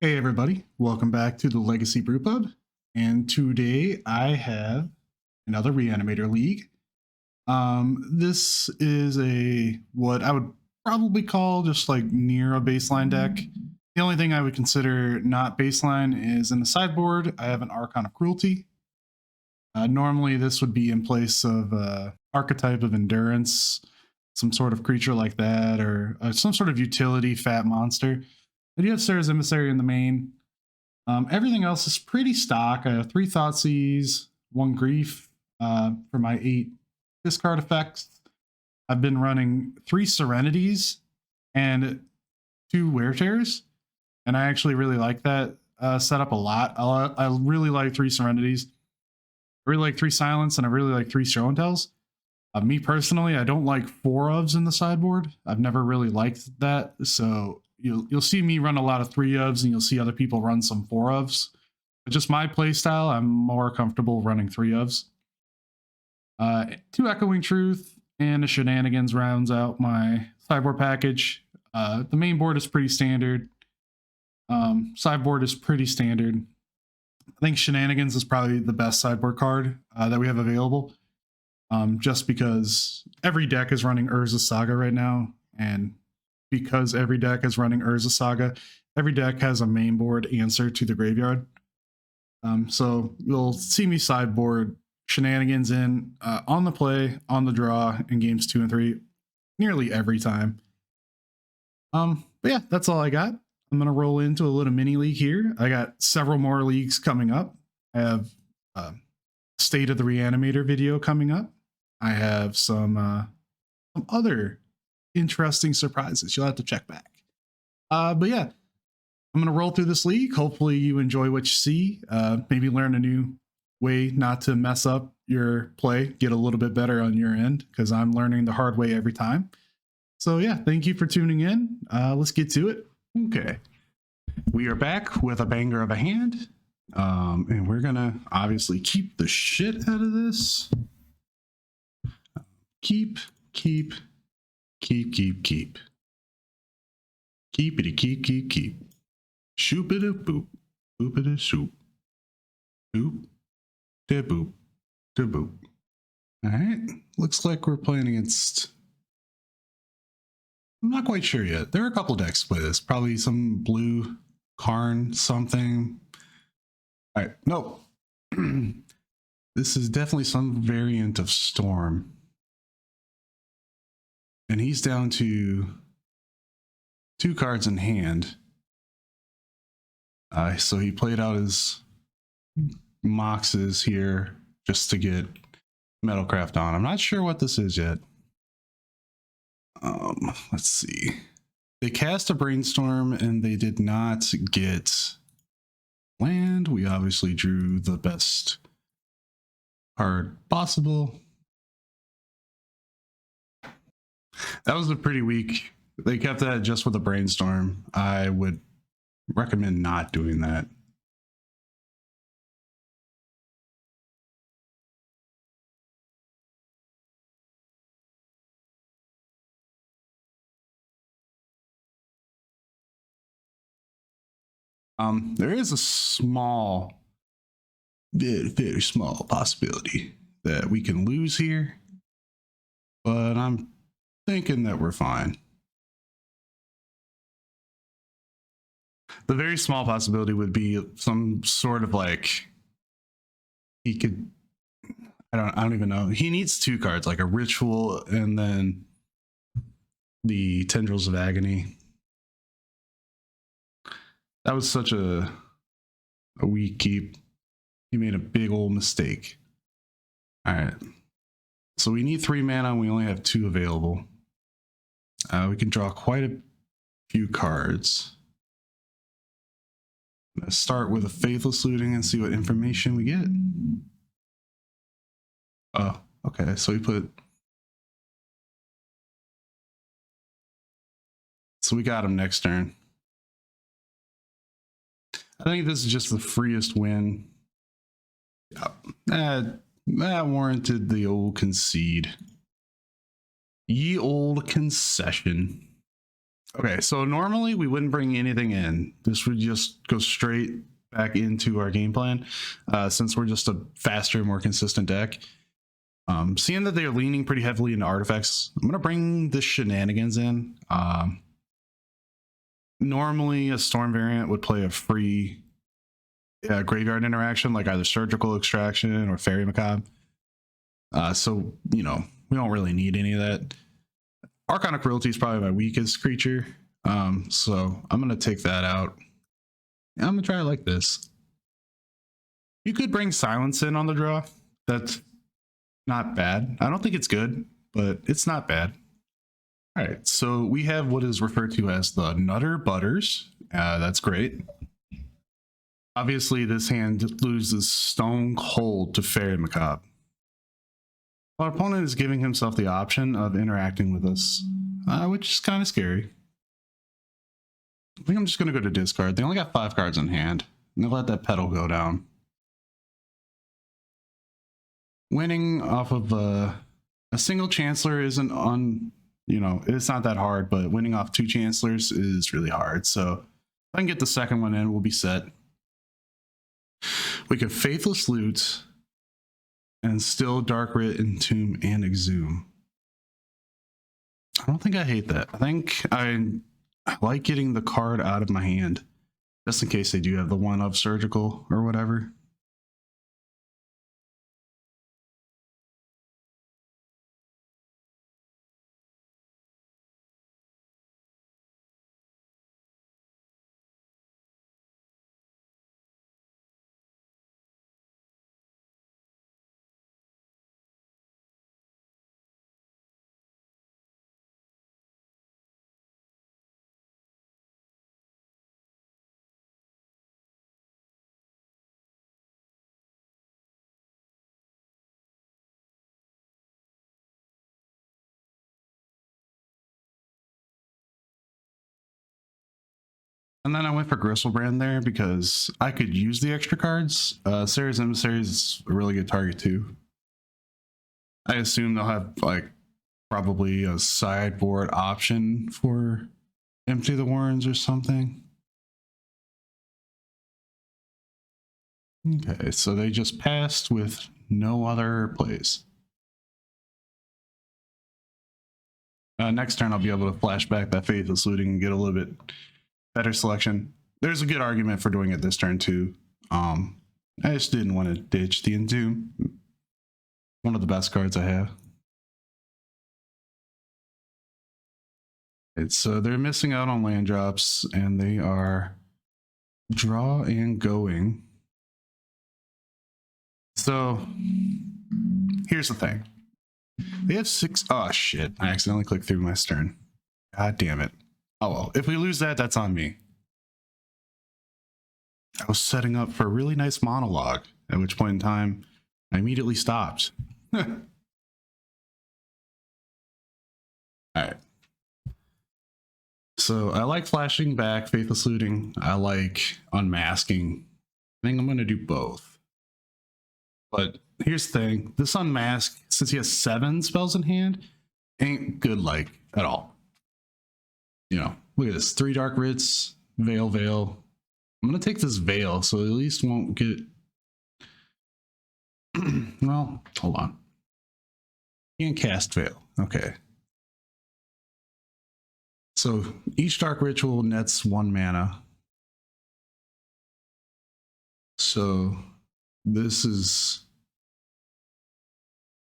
Hey everybody, welcome back to the Legacy Brew Pub. And today I have another Reanimator League. This is what I would probably call just like near a baseline deck. The only thing I would consider not baseline is in the sideboard, I have an Archon of Cruelty. Normally this would be in place of archetype of Endurance, some sort of creature like that, or some sort of utility fat monster. I do have Sarah's Emissary in the main. Everything else is pretty stock. I have 3 Thoughtseize, 1 Grief for my 8 discard effects. I've been running 3 Serenities and 2 Wear Tears, and I actually really like that setup a lot. I really like 3 Serenities. I really like 3 Silence, and I really like 3 Show and Tells. Me personally, I don't like 4 ofs in the sideboard. I've never really liked that, so you'll see me run a lot of 3 ofs, and you'll see other people run some 4 ofs. But just my play style, I'm more comfortable running 3 ofs. 2 Echoing Truth and a Shenanigans rounds out my sideboard package. The main board is pretty standard. Sideboard is pretty standard. I think Shenanigans is probably the best sideboard card that we have available. Just because every deck is running Urza Saga right now, and because every deck is running Urza Saga, every deck has a main board answer to the graveyard. So you'll see me sideboard Shenanigans in on the play, on the draw, in games 2 and 3, nearly every time. But yeah, that's all I got. I'm going to roll into a little mini league here. I got several more leagues coming up. I have State of the Reanimator video coming up. I have some other interesting surprises. You'll have to check back. But yeah, I'm going to roll through this league. Hopefully you enjoy what you see. Maybe learn a new way not to mess up your play. Get a little bit better on your end, because I'm learning the hard way every time. So yeah, thank you for tuning in. Let's get to it. Okay. We are back with a banger of a hand. And we're going to obviously keep the shit out of this. Keep. Keepity keep. Shoop-a-da boop. Boop-a-da shoop. Boop. Da boop. Da boop. Alright. Looks like we're playing against... I'm not quite sure yet. There are a couple decks to play this. Probably some blue, Karn, something. Alright. Nope. This is definitely some variant of Storm. And he's down to 2 cards in hand. So he played out his Moxes here just to get Metalcraft on. I'm not sure what this is yet. Let's see. They cast a Brainstorm and they did not get land. We obviously drew the best card possible. That was a pretty weak. They kept that just with a Brainstorm. I would recommend not doing that. There is a small, very small possibility that we can lose here, but I'm thinking that we're fine. The very small possibility would be some sort of like, he could, I don't even know. He needs 2 cards, like a Ritual and then the Tendrils of Agony. That was such a weak keep. He made a big old mistake. All right. So we need 3 mana and we only have 2 available. We can draw quite a few cards. I'm going to start with a Faithless Looting and see what information we get. Oh, okay. So we put... So we got him next turn. I think this is just the freest win. Yeah, that warranted the old concede. Ye old concession. Okay, so normally we wouldn't bring anything in. This would just go straight back into our game plan, since we're just a faster, more consistent deck. Seeing that they're leaning pretty heavily into artifacts, I'm gonna bring this shenanigans in. Normally a storm variant would play a free graveyard interaction, like either surgical extraction or fairy macabre. So, you know, we don't really need any of that. Archonic Cruelty is probably my weakest creature. So I'm gonna take that out. I'm gonna try it like this. You could bring Silence in on the draw. That's not bad. I don't think it's good, but it's not bad. All right, so we have what is referred to as the Nutter Butters. That's great. Obviously, this hand loses Stone Cold to Fairy Macabre. Our opponent is giving himself the option of interacting with us, which is kind of scary. I think I'm just going to go to discard. They only got 5 cards in hand. I'm going to let that pedal go down. Winning off of a single Chancellor isn't it's not that hard, but winning off 2 Chancellors is really hard. So if I can get the second one in, we'll be set. We can Faithless Loot and still Dark Writ, Entomb, and Exhume. I don't think I hate that. I think I like getting the card out of my hand, just in case they do have the one of Surgical or whatever. And then I went for Gristlebrand there because I could use the extra cards. Sarah's Emissaries is a really good target too. I assume they'll have like probably a sideboard option for Empty the Warrens or something. Okay, so they just passed with no other plays. Next turn I'll be able to flash back that Faithless Looting and get a little bit better selection. There's a good argument for doing it this turn too. I just didn't want to ditch the Entomb. One of the best cards I have. So they're missing out on land drops and they are draw and going. So here's the thing. They have 6. Oh shit, I accidentally clicked through my stern. God damn it. Oh well, if we lose that, that's on me. I was setting up for a really nice monologue, at which point in time, I immediately stopped. Alright. So I like flashing back, Faithless Looting. I like unmasking. I think I'm going to do both. But here's the thing. This unmask, since he has 7 spells in hand, ain't good like at all. You know, look at this. 3 Dark Writs, Veil, Veil. I'm going to take this Veil, so at least won't get... well, hold on. Can't cast Veil. Okay. So each Dark Ritual nets 1 mana. So this is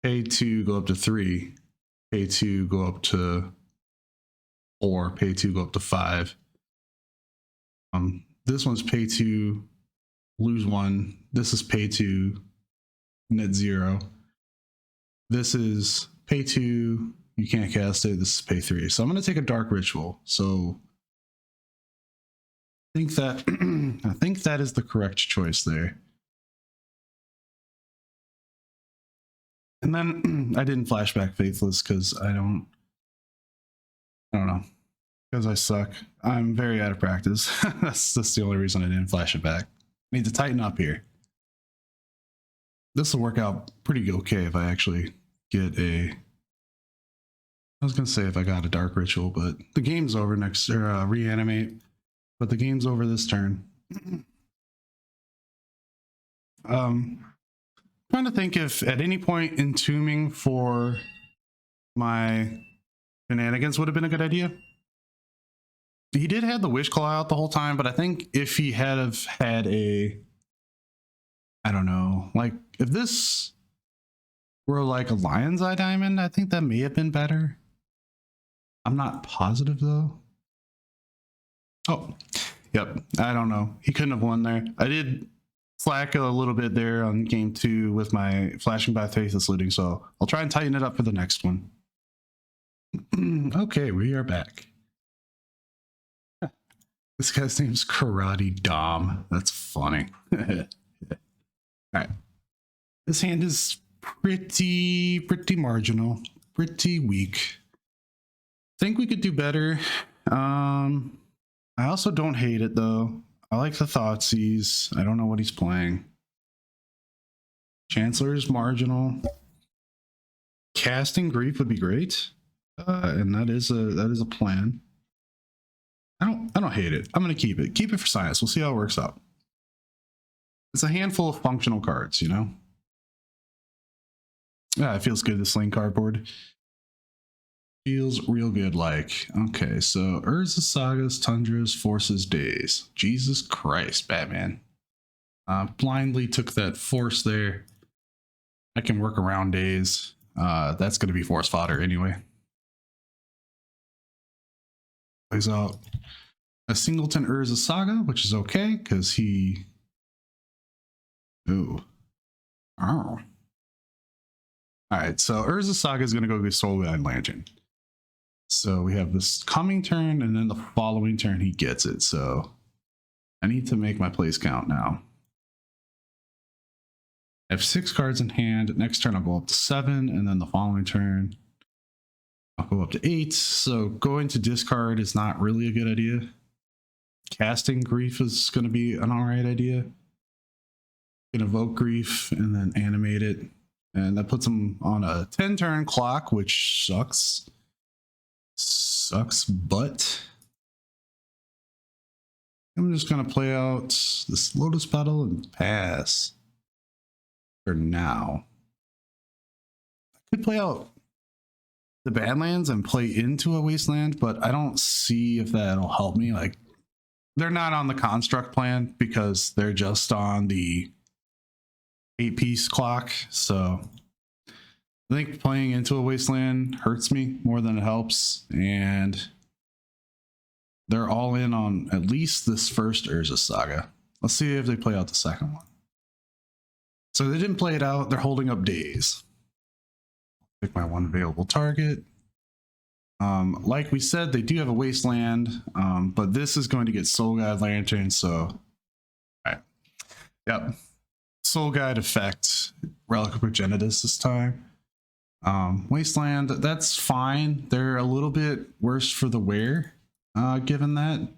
pay 2, go up to 3. Pay 2, go up to 4. Pay 2, go up to 5. This one's pay 2, lose 1. This is pay 2, net 0. This is pay 2, you can't cast it. This is pay 3. So I'm going to take a Dark Ritual. So I think that is the correct choice there. And then I didn't flashback Faithless because I don't know. Because I suck. I'm very out of practice. that's the only reason I didn't flash it back. I need to tighten up here. This will work out pretty okay if I actually get a I was gonna say if I got a Dark Ritual, but the game's over next, or Reanimate, but the game's over this turn. Trying to think if at any point entombing for my shenanigans would have been a good idea. He did have the Wish Claw out the whole time, but I think if he had have had a, I don't know, like if this were like a Lion's Eye Diamond, I think that may have been better. I'm not positive though. Oh, yep. I don't know. He couldn't have won there. I did slack a little bit there on game 2 with my flashing by faithless looting, so I'll try and tighten it up for the next one. Okay, we are back. This guy's name's Karate Dom. That's funny. All right. This hand is pretty marginal, pretty weak. Think we could do better. I also don't hate it though. I like the Thoughtseizes. I don't know what he's playing. Chancellor is marginal. Casting Grief would be great, and that is a plan. I don't hate it. I'm gonna keep it. Keep it for science. We'll see how it works out. It's a handful of functional cards, you know. Yeah, it feels good to sling cardboard. Feels real good. Like, okay, so Urza Sagas, Tundras, Forces, Days. Jesus Christ, Batman. Blindly took that force there. I can work around Days. That's going to be force fodder anyway. Plays out a Singleton Urza Saga, which is okay because he. Ooh. Oh. All right, so Urza Saga is going to go with Soul Guide Lantern. So we have this coming turn, and then the following turn he gets it. So I need to make my plays count now. I have 6 cards in hand. Next turn I'll go up to 7, and then the following turn I'll go up to 8. So going to discard is not really a good idea. Casting Grief is going to be an alright idea. Can evoke Grief and then animate it. And that puts him on a 10-turn clock, which sucks. But I'm just going to play out this Lotus Petal and pass for now. I could play out the Badlands and play into a Wasteland, but I don't see if that'll help me. Like, they're not on the construct plan because they're just on the 8-piece clock, so I think playing into a Wasteland hurts me more than it helps, and they're all in on at least this first Urza Saga. Let's see if they play out the second one. So they didn't play it out. They're holding up Days. Pick my one available target. Like we said, they do have a Wasteland, but this is going to get Soul Guide Lantern, so all right. Yep. Soul Guide effect, Relic of Progenitus this time. Wasteland, that's fine. They're a little bit worse for the wear, given that.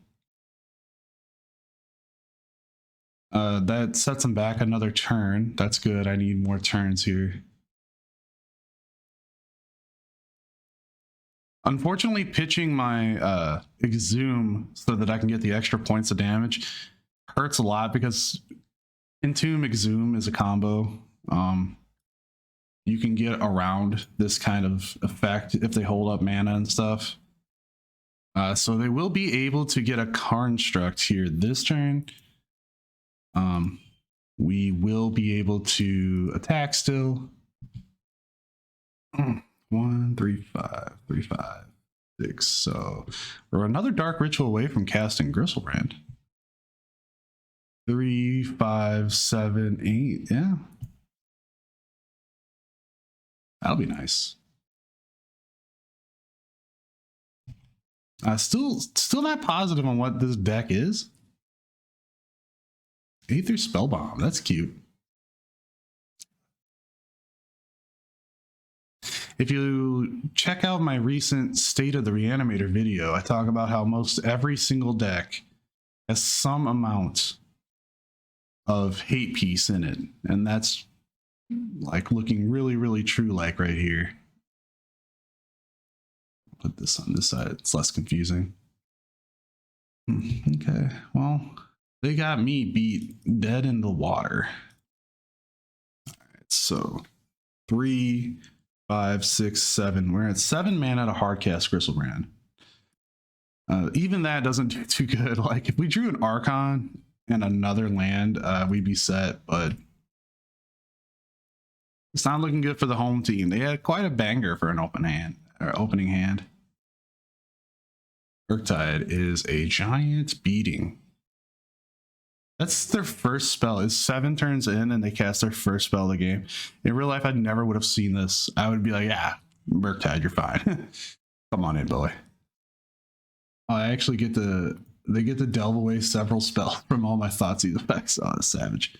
That sets them back another turn. That's good. I need more turns here. Unfortunately, pitching my Exhume so that I can get the extra points of damage hurts a lot because Entomb Exhume is a combo. You can get around this kind of effect if they hold up mana and stuff. So they will be able to get a construct here this turn. We will be able to attack still. 1, 3, 5, 3, 5, 6. So we're another Dark Ritual away from casting Gristlebrand. 3, 5, 7, 8. Yeah. That'll be nice. Still not positive on what this deck is. Aether Spellbomb. That's cute. If you check out my recent State of the Reanimator video, I talk about how most every single deck has some amount of hate piece in it, and that's like looking really, really true like right here. put this on this side. It's less confusing. Okay, well, they got me beat dead in the water. All right, so 3, 5, 6, 7. We're at 7 mana to hardcast Gristlebrand. Even that doesn't do too good. Like if we drew an Archon and another land, we'd be set, but it's not looking good for the home team. They had quite a banger for an opening hand. Murktide is a giant beating. That's their first spell. It's 7 turns in and they cast their first spell of the game. In real life, I never would have seen this. I would be like, yeah, Murktide, you're fine. Come on in, boy. I actually get to, they get to delve away several spells from all my Thoughtseize effects. Oh, that's savage.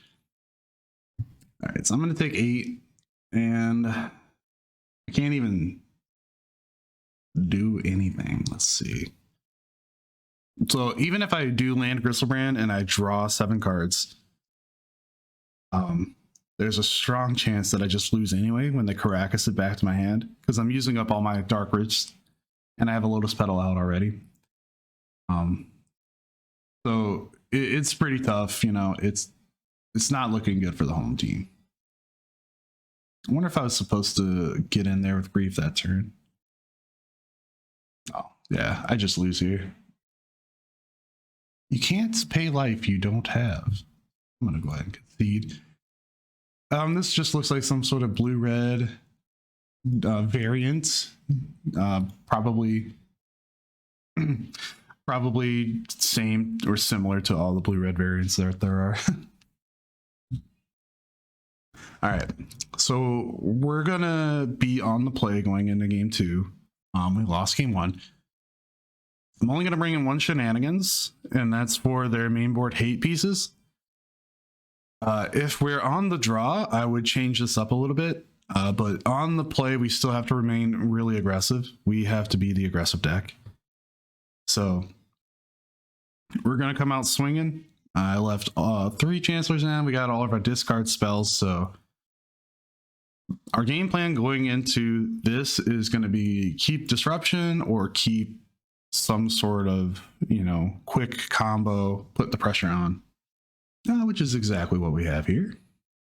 All right, so I'm going to take 8 and I can't even do anything. Let's see. So even if I do land Gristlebrand and I draw 7 cards, there's a strong chance that I just lose anyway when they Caracas it back to my hand because I'm using up all my Dark Roots and I have a Lotus Petal out already. So it's pretty tough, you know. It's not looking good for the home team. I wonder if I was supposed to get in there with Grief that turn. Oh yeah, I just lose here. You can't pay life you don't have. I'm gonna go ahead and concede. This just looks like some sort of blue-red variant. Probably same or similar to all the blue-red variants that there are. All right, so we're gonna be on the play going into game 2. We lost game 1. I'm only gonna bring in 1 shenanigans, and that's for their main board hate pieces. If we're on the draw, I would change this up a little bit, but on the play, we still have to remain really aggressive. We have to be the aggressive deck. So we're gonna come out swinging. I left 3 Chancellors in. We got all of our discard spells, so our game plan going into this is going to be keep disruption or keep some sort of, you know, quick combo, put the pressure on, which is exactly what we have here.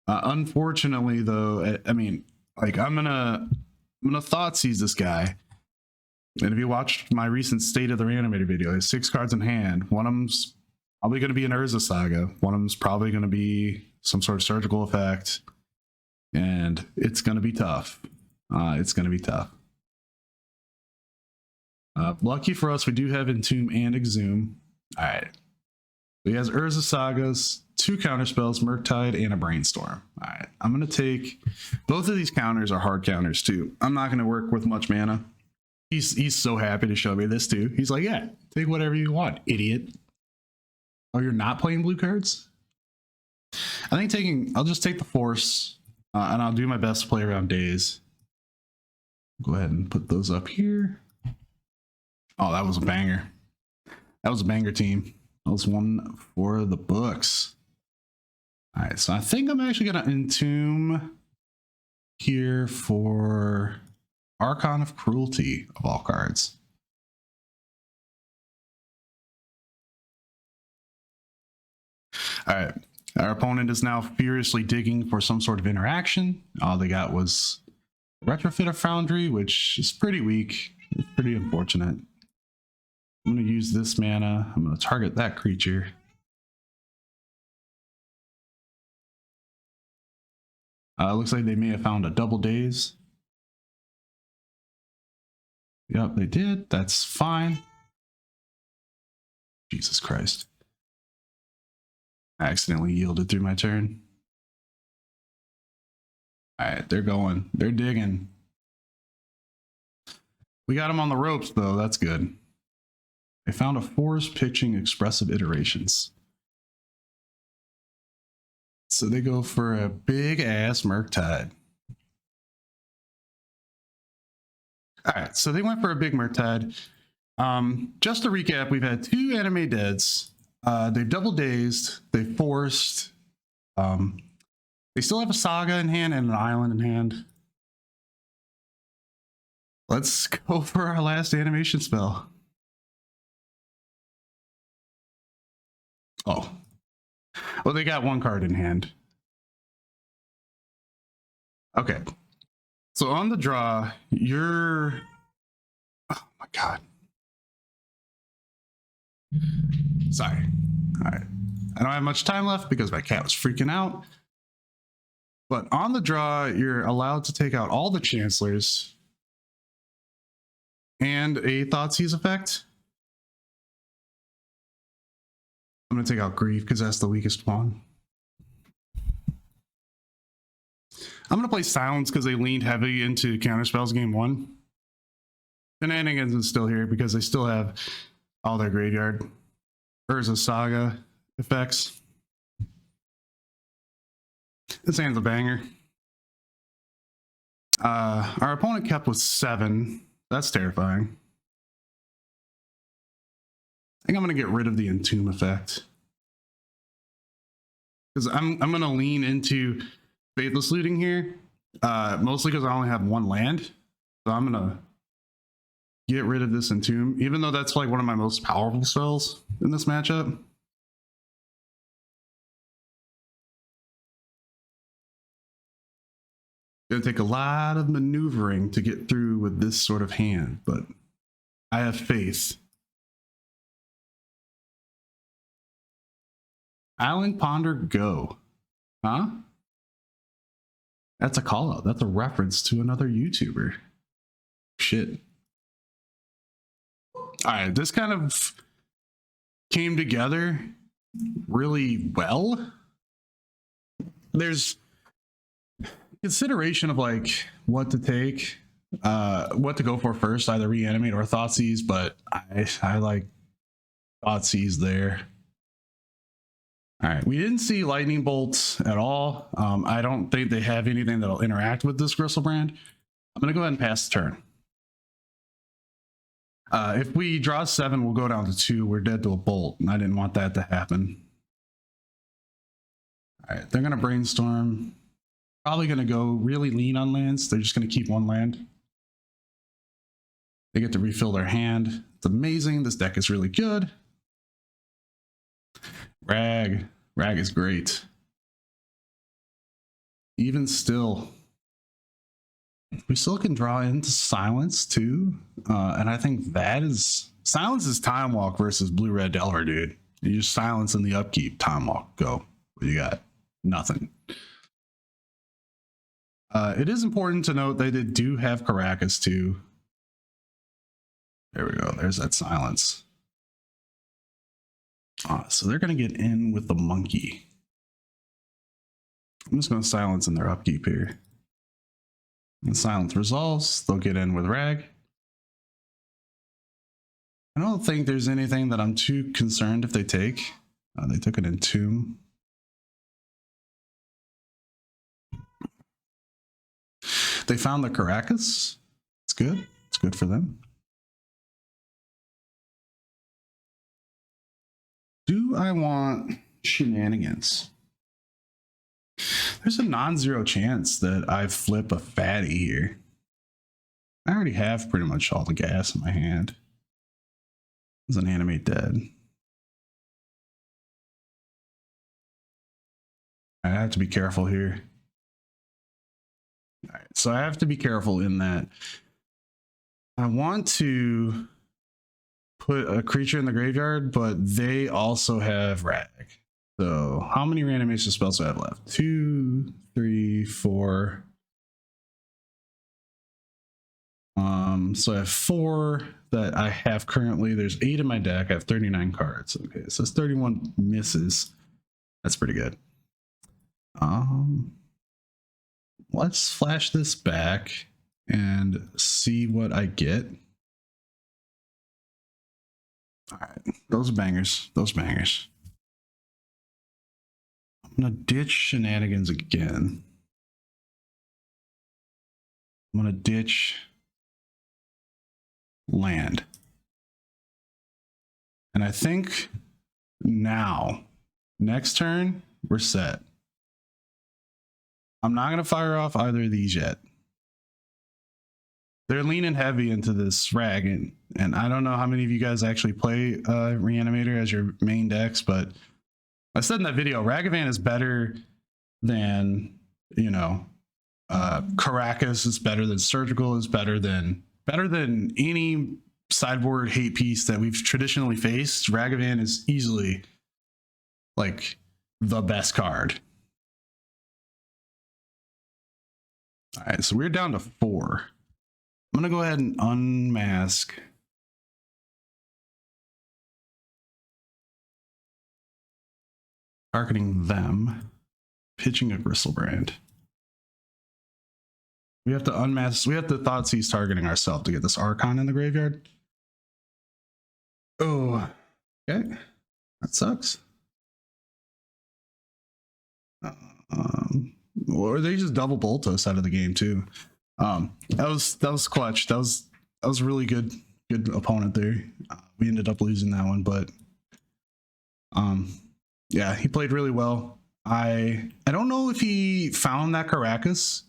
Unfortunately, though, I mean, like I'm gonna Thoughtseize this guy. And if you watched my recent State of the Reanimator video, there's 6 cards in hand. One of them's probably going to be an Urza Saga. One of them's probably going to be some sort of surgical effect. And it's going to be tough. It's going to be tough. Lucky for us, we do have Entomb and Exhume. All right. He has Urza Sagas, 2 counterspells, Murktide, and a Brainstorm. All right. I'm going to take... Both of these counters are hard counters, too. I'm not going to work with much mana. He's so happy to show me this, too. He's like, yeah, take whatever you want, idiot. Oh, you're not playing blue cards? I think I'll just take the Force, and I'll do my best to play around Daze. Go ahead and put those up here. Oh, that was a banger. That was a banger, team. That was one for the books. All right, so I think I'm actually going to Entomb here for Archon of Cruelty of all cards. All right, our opponent is now furiously digging for some sort of interaction. All they got was Retrofit of Foundry, which is pretty weak. It's pretty unfortunate. I'm going to use this mana. I'm going to target that creature. Looks like they may have found a Double Daze. Yep, they did. That's fine. Jesus Christ. I accidentally yielded through my turn. All right, they're going. They're digging. We got them on the ropes, though. That's good. They found a forest pitching expressive iterations. So they go for a big ass Murktide. All right, so they went for a big Murktide. Just to recap, we've had 2 anime deads. They've double dazed. They forced. They still have a Saga in hand and an Island in hand. Let's go for our last animation spell. Oh. Well, they got one card in hand. Okay. So on the draw, you're... Oh my god. Sorry. All right. I don't have much time left because my cat was freaking out. But on the draw, you're allowed to take out all the Chancellors and a Thoughtseize effect. I'm going to take out Grief because that's the weakest one. I'm going to play Silence because they leaned heavy into counterspells game 1. Shenanigans is still here because they still have all their graveyard. Urza Saga effects. This hand's a banger. Our opponent kept with 7. That's terrifying. I think I'm going to get rid of the Entomb effect. Because I'm going to lean into Faithless Looting here. Mostly because I only have 1 land. So I'm going to get rid of this Entomb. Even though that's like one of my most powerful spells in this matchup. Gonna take a lot of maneuvering to get through with this sort of hand, but I have faith. Island Ponder Go. Huh? That's a call out. That's a reference to another YouTuber. Shit. Alright, this kind of came together really well. There's consideration of like what to take, what to go for first, either Reanimate or Thoughtseize, but I like Thoughtseize there. All right, we didn't see Lightning Bolts at all. I don't think they have anything that'll interact with this Gristlebrand. I'm gonna go ahead and pass the turn. If we draw 7, we'll go down to 2. We're dead to a bolt, and I didn't want that to happen. All right, they're gonna brainstorm. Probably going to go really lean on lands. They're just going to keep 1 land. They get to refill their hand. It's amazing. This deck is really good. Rag. Rag is great. Even still, we still can draw into Silence too. And I think that is... Silence is Time Walk versus Blue-Red Delver, dude. You just silence in the upkeep. Time Walk. Go. What do you got? Nothing. It is important to note that they do have Caracas too. There we go. There's that Silence. So they're going to get in with the Monkey. I'm just going to silence in their upkeep here. When Silence resolves, they'll get in with Rag. I don't think there's anything that I'm too concerned if they take. They took an Entomb. They found the Caracas. It's good. It's good for them. Do I want Shenanigans? There's a non-zero chance that I flip a fatty here. I already have pretty much all the gas in my hand. There's an Animate Dead. I have to be careful here. All right, so I have to be careful in that I want to put a creature in the graveyard, but they also have Rag. So how many reanimation spells do I have left? 2, 3, 4. So I have 4 that I have currently. There's 8 in my deck. I have 39 cards. Okay, so it's 31 misses. That's pretty good. Let's flash this back and see what I get. All right, those are bangers. Those bangers. I'm gonna ditch Shenanigans again. I'm gonna ditch land. And I think now, next turn, we're set. I'm not going to fire off either of these yet. they're leaning heavy into this rag, and I don't know how many of you guys actually play Reanimator as your main decks, but I said in that video, Ragavan is better than, you know, Caracas is better than Surgical, is better than any sideboard hate piece that we've traditionally faced. Ragavan is easily like the best card. All right, so we're down to 4. I'm gonna go ahead and unmask. Targeting them, pitching a Gristlebrand. We have to unmask. We have to Thoughtseize targeting ourselves to get this Archon in the graveyard. Oh, okay, that sucks. Or they just double bolt us out of the game too. That was clutch. That was really good opponent there. We ended up losing that one, but yeah, he played really well. I don't know if he found that Caracas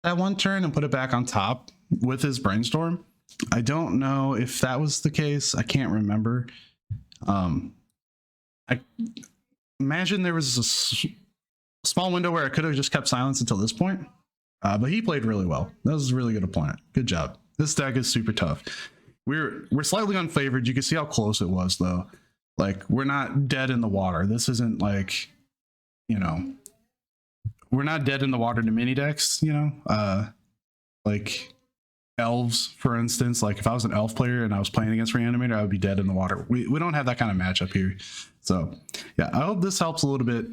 that one turn and put it back on top with his Brainstorm. I don't know if that was the case. I can't remember. I imagine there was a small window where I could have just kept silence until this point. But he played really well. That was a really good opponent. Good job. This deck is super tough. We're slightly unfavored. You can see how close it was though. Like, we're not dead in the water. This isn't like, you know, we're not dead in the water to mini decks, you know, like elves, for instance. Like, if I was an elf player and I was playing against Reanimator, I would be dead in the water. We don't have that kind of matchup here. So yeah, I hope this helps a little bit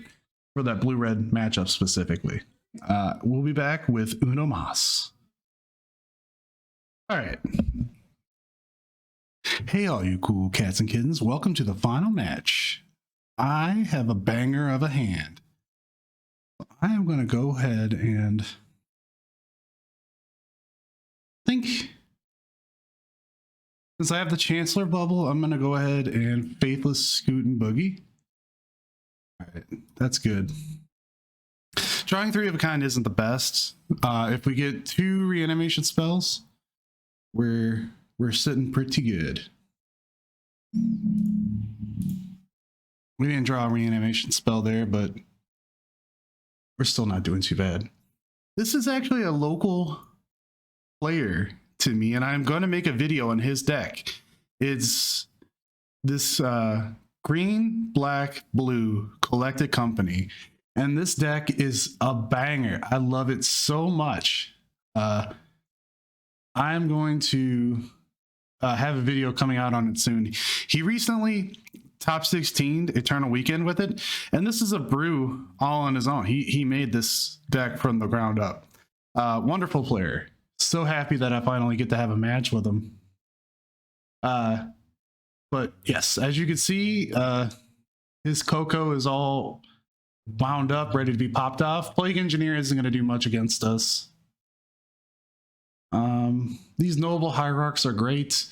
for that blue-red matchup specifically. We'll be back with Uno Mas. All right. Hey, all you cool cats and kittens. Welcome to the final match. I have a banger of a hand. I am going to go ahead and think, since I have the Chancellor bubble, I'm going to go ahead and Faithless Scoot and Boogie. All right, that's good. Drawing 3 of a kind isn't the best. If we get 2 reanimation spells, we're sitting pretty good. We didn't draw a reanimation spell there, but we're still not doing too bad. This is actually a local player to me, and I'm going to make a video on his deck. It's this green, black, blue Collected Company, and this deck is a banger. I love it so much. I'm going to have a video coming out on it soon. He recently top 16'd Eternal Weekend with it, and this is a brew all on his own. He made this deck from the ground up. Wonderful player. So happy that I finally get to have a match with him. But yes, as you can see, his CoCo is all wound up, ready to be popped off. Plague Engineer isn't going to do much against us. These Noble Hierarchs are great.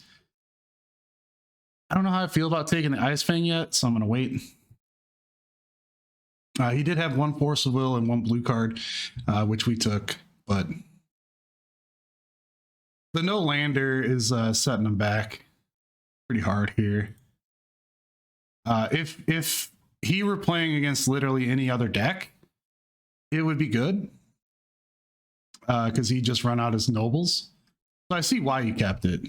I don't know how I feel about taking the Ice Fang yet, so I'm going to wait. He did have 1 Force of Will and 1 blue card, which we took, but the no lander is setting him back pretty hard here. If he were playing against literally any other deck, it would be good, because he just run out his nobles. So I see why he kept it.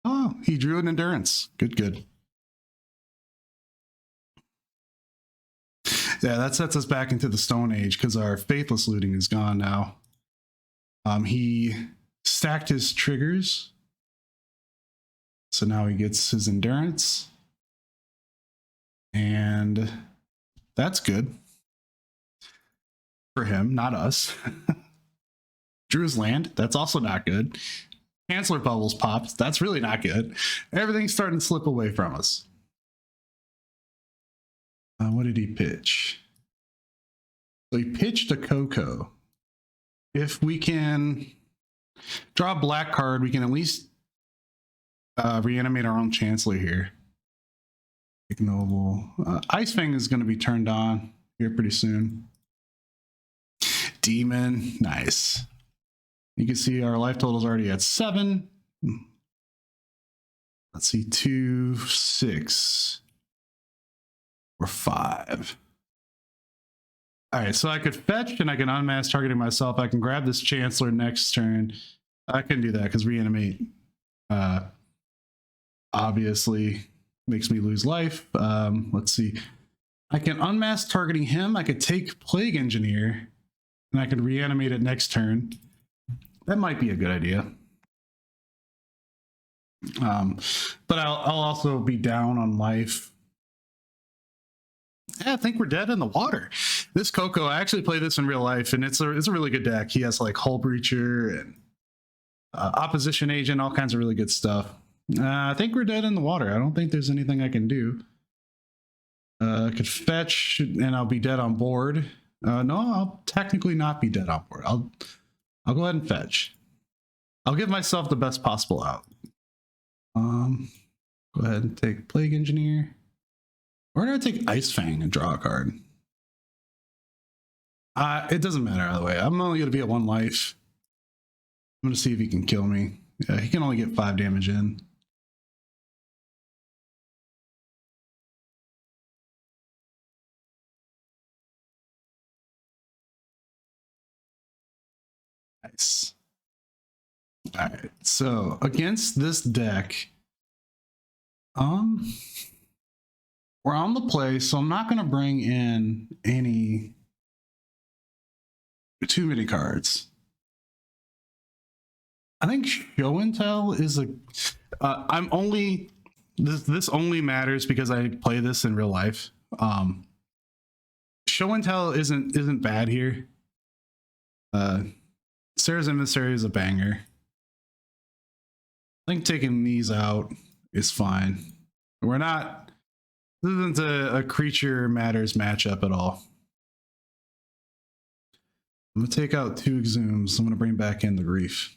Oh, he drew an Endurance. Good. Yeah, that sets us back into the Stone Age because our Faithless Looting is gone now. He stacked his triggers, so now he gets his Endurance, and that's good for him, not us. Drew his land. That's also not good. Chancellor bubbles popped. That's really not good. Everything's starting to slip away from us. What did he pitch? So he pitched a CoCo. If we can draw a black card, we can at least reanimate our own Chancellor here. Ignoble. Ice Fang is going to be turned on here pretty soon. Demon, nice. You can see our life total is already at 7. Let's see, 2, 6, or 5. All right, so I could fetch and I can unmask targeting myself. I can grab this Chancellor next turn. I couldn't do that because Reanimate obviously makes me lose life. Let's see. I can unmask targeting him. I could take Plague Engineer and I could reanimate it next turn. That might be a good idea. But I'll also be down on life. Yeah, I think we're dead in the water. This CoCo, I actually play this in real life, and it's a really good deck. He has like Hull Breacher and Opposition Agent, all kinds of really good stuff. I think we're dead in the water. I don't think there's anything I can do. I could fetch, and I'll be dead on board. No, I'll technically not be dead on board. I'll go ahead and fetch. I'll give myself the best possible out. Go ahead and take Plague Engineer. Or do I take Ice Fang and draw a card? It doesn't matter either way. I'm only going to be at 1 life. I'm going to see if he can kill me. Yeah, he can only get 5 damage in. Nice. All right, so against this deck, we're on the play, so I'm not going to bring in too many cards. I think Show and Tell is a. I'm only this only matters because I play this in real life. Show and Tell isn't bad here. Sarah's Emissary is a banger. I think taking these out is fine. We're not. This isn't a creature matters matchup at all. I'm gonna take out 2 Exhumes. I'm gonna bring back in the Grief.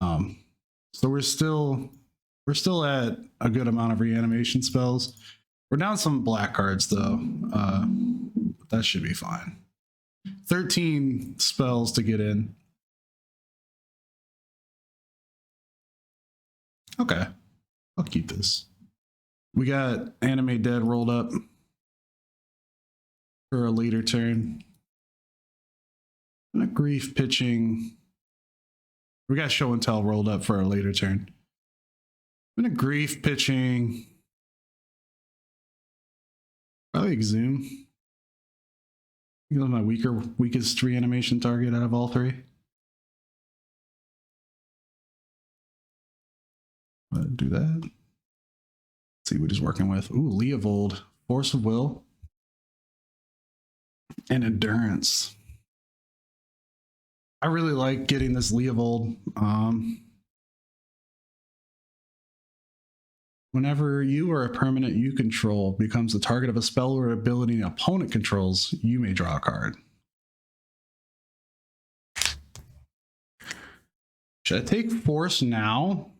So we're still at a good amount of reanimation spells. We're down some black cards though. That should be fine. 13 spells to get in. Okay, I'll keep this. We got Animate Dead rolled up for a later turn. And a Grief pitching. We got Show and Tell rolled up for a later turn. And a Grief pitching. Probably Exhume. You know, my weakest reanimation target out of all 3. Do that. Let's see what he's working with. Ooh, Leovold, Force of Will, and Endurance. I really like getting this Leovold. Whenever you or a permanent you control becomes the target of a spell or ability an opponent controls, you may draw a card. Should I take Force now?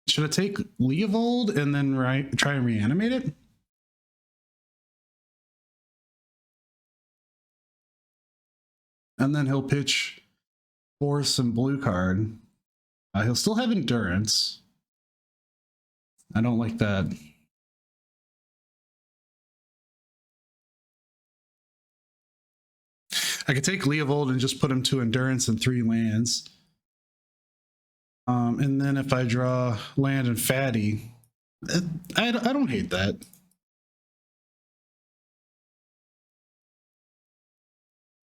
Should I take Leovold and then try and reanimate it? And then he'll pitch Force and blue card. He'll still have Endurance. I don't like that. I could take Leovold and just put him to Endurance and 3 lands. And then if I draw land and Fatty, I don't hate that.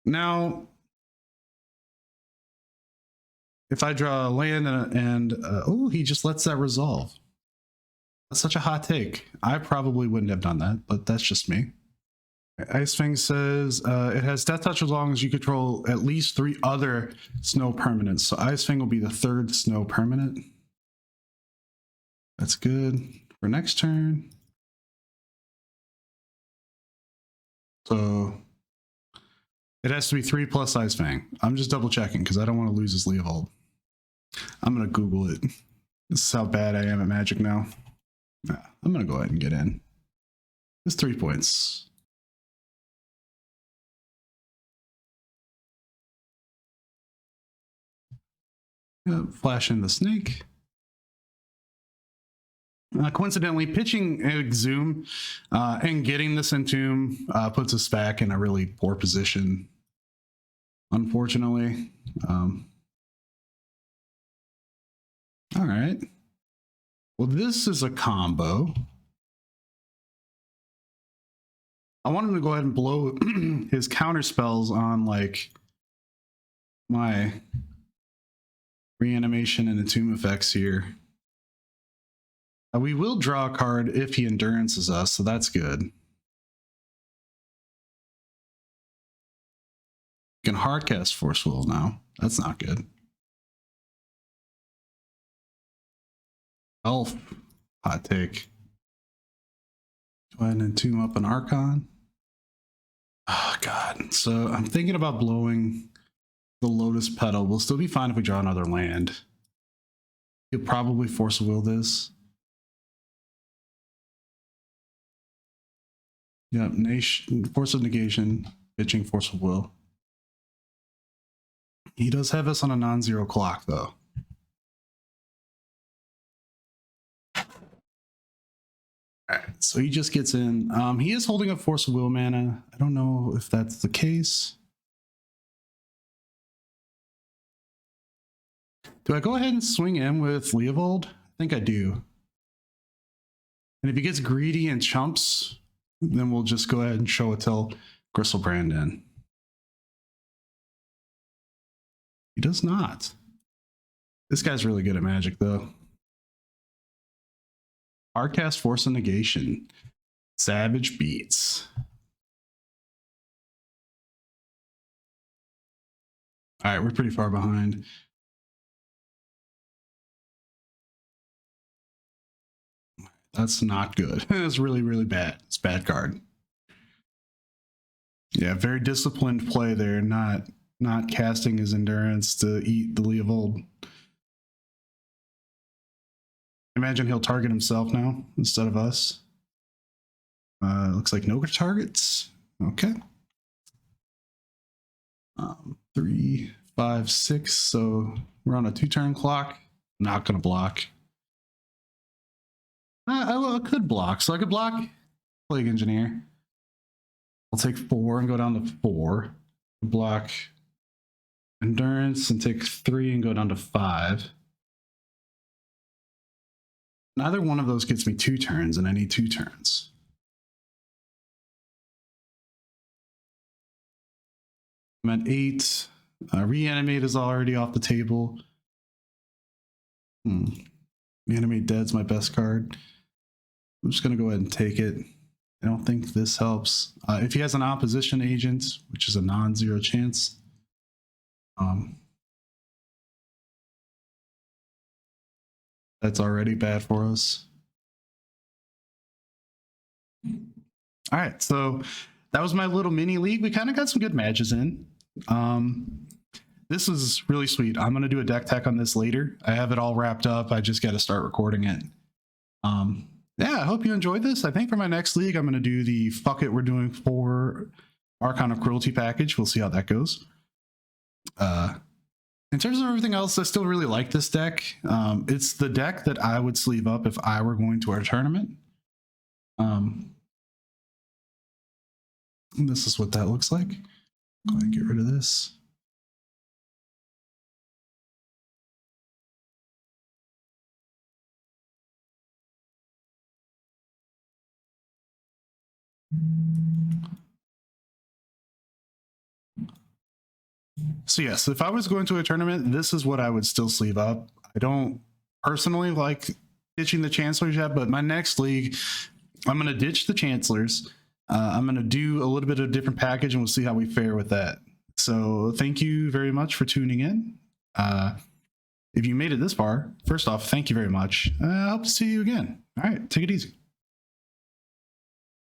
Now, if I draw land and oh, he just lets that resolve. That's such a hot take. I probably wouldn't have done that, but that's just me. Ice Fang says it has Death Touch as long as you control at least 3 other snow permanents. So Ice Fang will be the 3rd snow permanent. That's good for next turn. So it has to be 3 plus Ice Fang. I'm just double checking because I don't want to lose his Leovold. I'm gonna Google it. This is how bad I am at Magic now. I'm gonna go ahead and get in. It's 3 points. Flash in the snake. Coincidentally, pitching Exhume and getting this Entomb puts us back in a really poor position, unfortunately. All right. Well, this is a combo. I want him to go ahead and blow his counter spells on like my reanimation and Entomb effects here. We will draw a card if he endurances us, so that's good. You can hardcast Force Will now. That's not good. Elf, hot take. Go ahead and Entomb up an Archon. Oh, God. So I'm thinking about blowing the Lotus Petal. We'll still be fine if we draw another land. He'll probably Force Will this. Yep, Force of Negation, pitching Force of Will. He does have us on a non-zero clock, though. Alright, so he just gets in. He is holding up Force of Will mana. I don't know if that's the case. Do I go ahead and swing in with Leovold? I think I do. And if he gets greedy and chumps, then we'll just go ahead and show it till Gristlebrand in. He does not. This guy's really good at Magic, though. Hardcast Force of Negation. Savage beats. All right, we're pretty far behind. That's not good. It's really, really bad. It's a bad card. Yeah, very disciplined play there, not casting his endurance to eat the Leovold. Imagine he'll target himself now instead of us. Looks like no targets. Okay. 3, 5, 6. So we're on a 2-turn clock. Not gonna block. I could block. So I could block Plague Engineer. I'll take 4 and go down to 4. Block Endurance and take 3 and go down to 5. Neither one of those gets me 2 turns, and I need 2 turns. I'm at 8. Reanimate is already off the table. Reanimate Dead's my best card. I'm just going to go ahead and take it. I don't think this helps. If he has an opposition agent, which is a non-zero chance, that's already bad for us. All right, so that was my little mini league. We kind of got some good matches in. This is really sweet. I'm going to do a deck tech on this later. I have it all wrapped up. I just got to start recording it. Yeah, I hope you enjoyed this. I think for my next league, I'm going to do the Fuck It, We're Doing 4 Archon of Cruelty package. We'll see how that goes. In terms of everything else, I still really like this deck. It's the deck that I would sleeve up if I were going to our tournament. This is what that looks like. Go ahead and get rid of this. So yes, if I was going to a tournament, this is what I would still sleeve up. I don't personally like ditching the Chancellors yet, but my next league, I'm going to ditch the Chancellors. I'm going to do a little bit of a different package, and we'll see how we fare with that. So thank you very much for tuning in. If you made it this far, first off, thank you very much. I hope to see you again. All right, take it easy.